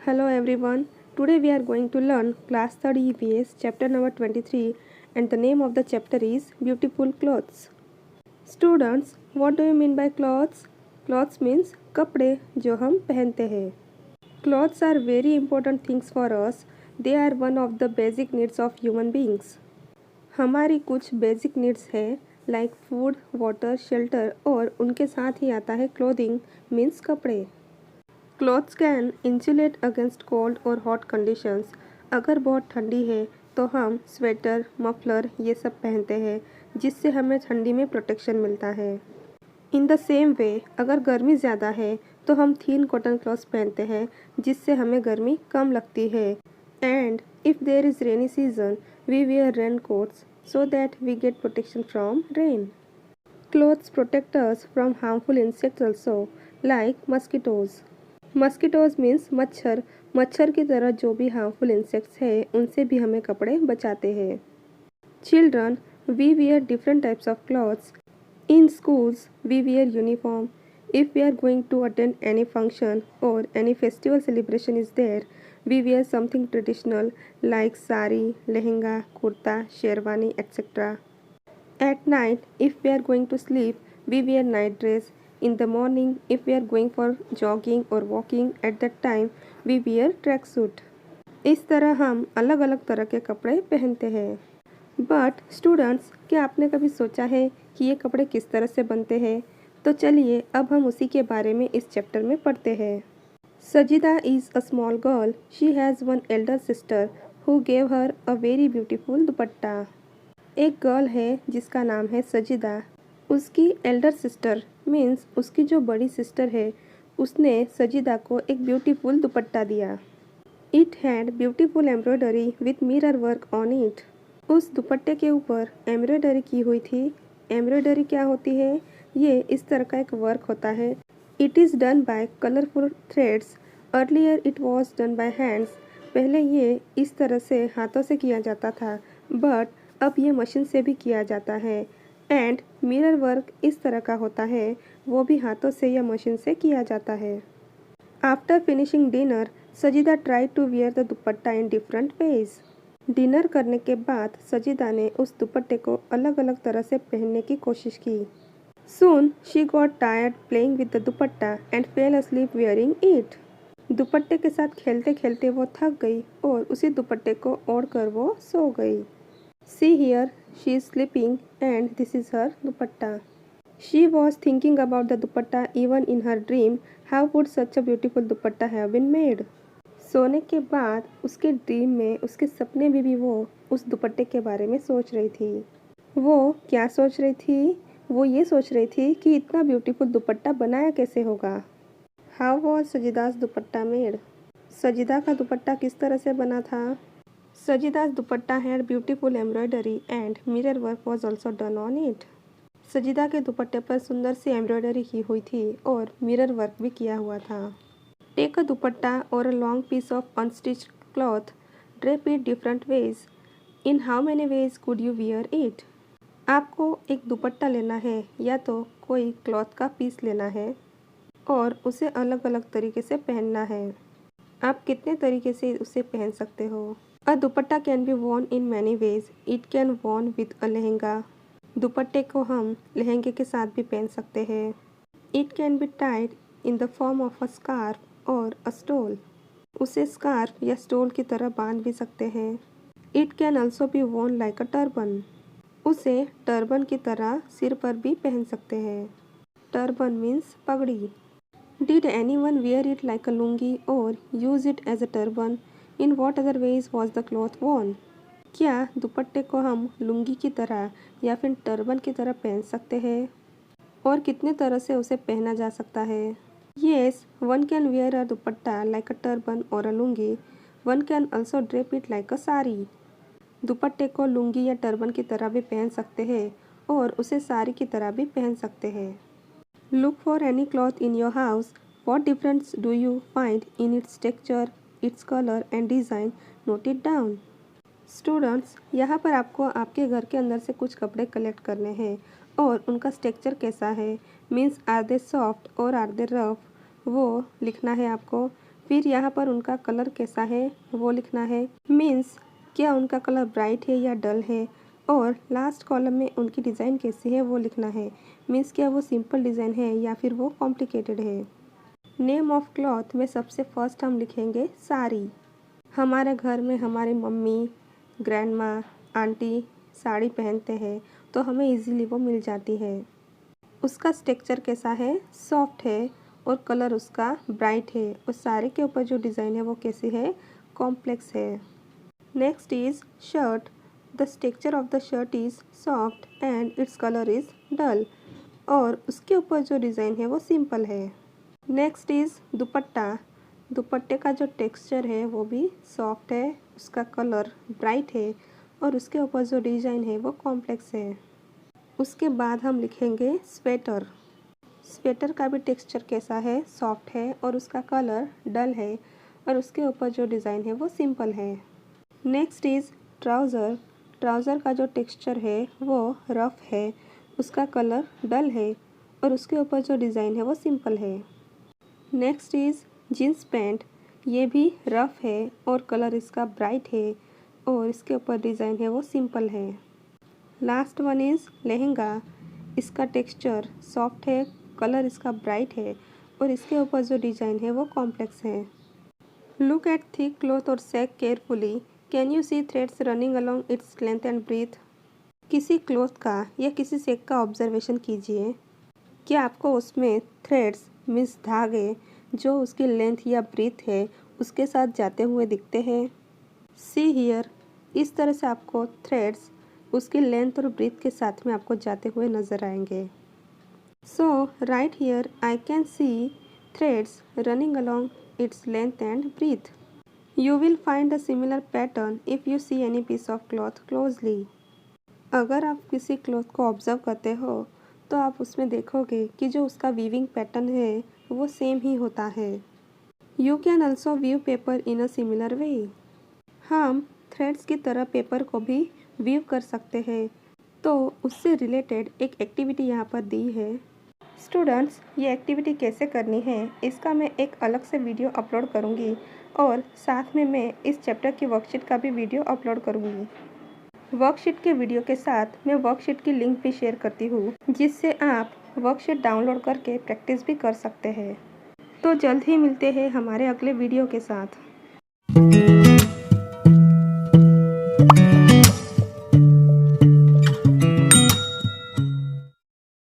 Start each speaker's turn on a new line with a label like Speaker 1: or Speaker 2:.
Speaker 1: Hello everyone. Today we are going to learn class 3rd EVS chapter number 23 and the name of the chapter is Beautiful Clothes. Students, what do you mean by clothes? Clothes means कपड़े जो हम पहनते हैं. Clothes are very important things for us. They are one of the basic needs of human beings. हमारी कुछ basic needs है like food, water, shelter और उनके साथ ही आता है क्लोथिंग मीन्स कपड़े. Clothes can insulate against cold और हॉट कंडीशंस. अगर बहुत ठंडी है तो हम स्वेटर, मफलर ये सब पहनते हैं जिससे हमें ठंडी में प्रोटेक्शन मिलता है. इन द सेम वे अगर गर्मी ज़्यादा है तो हम थीन कॉटन क्लॉथ्स पहनते हैं जिससे हमें गर्मी कम लगती है. And if there is rainy season we wear rain coats so that we get protection from rain. Clothes protect us from harmful insects also like mosquitoes. Mosquitoes means मच्छर. मच्छर की तरह जो भी हार्मफुल इंसेक्ट्स है उनसे भी हमें कपड़े बचाते हैं. Children, we wear different types of clothes. In schools we wear uniform. If we are going to attend any function और any festival celebration is there we wear something traditional like sari, lehenga, kurta, sherwani etcetera. At night, if we are going to sleep, we wear night dress. In the morning, if we are going for jogging or walking, at that time, we wear tracksuit. इस तरह हम अलग अलग तरह के कपड़े पहनते हैं. बट स्टूडेंट्स, क्या आपने कभी सोचा है कि ये कपड़े किस तरह से बनते हैं? तो चलिए अब हम उसी के बारे में इस चैप्टर में पढ़ते हैं. Sajida is a small girl. She has one elder sister who gave her a very beautiful dupatta. एक गर्ल है जिसका नाम है सजिदा. उसकी एल्डर सिस्टर मीन्स उसकी जो बड़ी सिस्टर है उसने सजिदा को एक ब्यूटीफुल दुपट्टा दिया. It had beautiful embroidery with mirror work on it. उस दुपट्टे के ऊपर एम्ब्रॉयडरी की हुई थी. एम्ब्रॉयडरी क्या होती है? ये इस तरह का एक वर्क होता है. It is done by colourful threads. Earlier it was done by hands. पहले ये इस तरह से हाथों से किया जाता था बट अब ये मशीन से भी किया जाता है. एंड मिरर वर्क इस तरह का होता है, वो भी हाथों से या मशीन से किया जाता है. After finishing dinner Sajida try to wear the dupatta in different ways. Dinner करने के बाद सजिदा ने उस दुपट्टे को अलग अलग तरह से पहनने की कोशिश की. Soon she got tired playing with the dupatta and fell asleep wearing it. दुपट्टे के साथ खेलते खेलते वो थक गई और उसी दुपट्टे को ओढ़ कर वो सो गई. See here, she is sleeping and this is her dupatta. She was thinking about the dupatta even in her dream. How would such a beautiful dupatta have been made? सोने के बाद उसके ड्रीम में, उसके सपने में भी वो उस दुपट्टे के बारे में सोच रही थी. वो क्या सोच रही थी? वो ये सोच रही थी कि इतना ब्यूटीफुल दुपट्टा बनाया कैसे होगा. How was Sajida's dupatta made? Sajida का दुपट्टा किस तरह से बना था? सजिदा's dupatta had beautiful embroidery and mirror work was also done on it. Sajida के दुपट्टे पर सुंदर सी एम्ब्रॉयडरी की हुई थी और मिरर वर्क भी किया हुआ था. टेक अ दुपट्टा और a long piece of unstitched cloth. Drape it different ways. In how many ways could you wear it. आपको एक दुपट्टा लेना है या तो कोई क्लॉथ का पीस लेना है और उसे अलग अलग तरीके से पहनना है. आप कितने तरीके से उसे पहन सकते हो. A dupatta can be worn in many ways. It can worn with a lehenga. दुपट्टे को हम लहंगे के साथ भी पहन सकते हैं. It can be tied in the form of a scarf or a stole. उसे स्कार्फ या स्टोल की तरह बांध भी सकते हैं. It can also be worn like a turban. उसे टर्बन की तरह सिर पर भी पहन सकते हैं. टर्बन मीन्स पगड़ी. Did anyone wear it like a lungi or use it as a turban? In what other ways was the cloth worn? क्या दुपट्टे को हम लुंगी की तरह या फिर टर्बन की तरह पहन सकते हैं और कितने तरह से उसे पहना जा सकता है. Yes, one can wear a dupatta like a turban or a lungi. One can also drape it like a sari. दुपट्टे को लुंगी या टर्बन की तरह भी पहन सकते हैं और उसे साड़ी की तरह भी पहन सकते हैं. Look for any cloth in your house. What difference do you find in its texture, its color and design? Note it down. Students, यहाँ पर आपको आपके घर के अंदर से कुछ कपड़े कलेक्ट करने हैं और उनका स्ट्रक्चर कैसा है मीन्स आर दे सॉफ्ट और आर दे रफ वो लिखना है आपको. फिर यहाँ पर उनका कलर कैसा है वो लिखना है, मीन्स क्या उनका कलर ब्राइट है या डल है। और लास्ट कॉलम में उनकी डिज़ाइन कैसी है वो लिखना है, मीन्स क्या वो सिंपल डिज़ाइन है या फिर वो कॉम्प्लिकेटेड है। नेम ऑफ क्लॉथ में सबसे फर्स्ट हम लिखेंगे साड़ी। हमारे घर में हमारी मम्मी, ग्रैंड माँ, आंटी साड़ी पहनते हैं तो हमें इजीली वो मिल जाती है। उसका टेक्सचर कैसा है, सॉफ्ट है और कलर उसका ब्राइट है और साड़ी के ऊपर जो डिज़ाइन है वो कैसी है, कॉम्प्लेक्स है। Next is shirt. The texture of the shirt is soft and its colour is dull और उसके ऊपर जो डिज़ाइन है वो सिंपल है। Next is dupatta. दुपट्टे का जो टेक्सचर है वो भी सॉफ्ट है, उसका कलर ब्राइट है और उसके ऊपर जो डिज़ाइन है वो कॉम्प्लेक्स है। उसके बाद हम लिखेंगे स्वेटर। स्वेटर का भी टेक्सचर कैसा है, सॉफ्ट है और उसका कलर डल है और उसके ऊपर जो डिज़ाइन है वो सिंपल है। Next is trouser. ट्राउज़र का जो टेक्सचर है वो रफ़ है, उसका कलर डल है और उसके ऊपर जो डिज़ाइन है वो सिंपल है। Next is jeans pant. ये भी रफ़ है और कलर इसका ब्राइट है और इसके ऊपर डिज़ाइन है वो सिंपल है। Last one is lehenga. इसका टेक्सचर सॉफ्ट है, कलर इसका ब्राइट है और इसके ऊपर जो डिज़ाइन है वो कॉम्प्लेक्स है। लुक एट थिक क्लॉथ और sack carefully. Can you see threads running along its length and breath. किसी क्लॉथ का या किसी सैक का ऑब्जर्वेशन कीजिए। क्या आपको उसमें थ्रेड्स मीन्स धागे जो उसकी लेंथ या ब्रीथ है उसके साथ जाते हुए दिखते हैं। See here. इस तरह से आपको थ्रेड्स उसकी लेंथ और ब्रीथ के साथ में आपको जाते हुए नज़र आएंगे। So right here I can see threads running along its length and breadth. You will find a similar pattern if you see any piece of cloth closely. अगर आप किसी क्लॉथ को ऑब्जर्व करते हो तो आप उसमें देखोगे कि जो उसका वीविंग पैटर्न है वो सेम ही होता है। You can also view paper in a similar way. हम थ्रेड्स की तरह पेपर को भी व्यू कर सकते हैं, तो उससे रिलेटेड एक एक्टिविटी यहाँ पर दी है। स्टूडेंट्स, ये एक्टिविटी कैसे करनी है इसका मैं एक अलग से वीडियो अपलोड करूँगी और साथ में मैं इस चैप्टर की वर्कशीट का भी वीडियो अपलोड करूँगी। वर्कशीट के वीडियो के साथ मैं वर्कशीट की लिंक भी शेयर करती हूँ, जिससे आप वर्कशीट डाउनलोड करके प्रैक्टिस भी कर सकते हैं। तो जल्द ही मिलते हैं हमारे अगले वीडियो के साथ।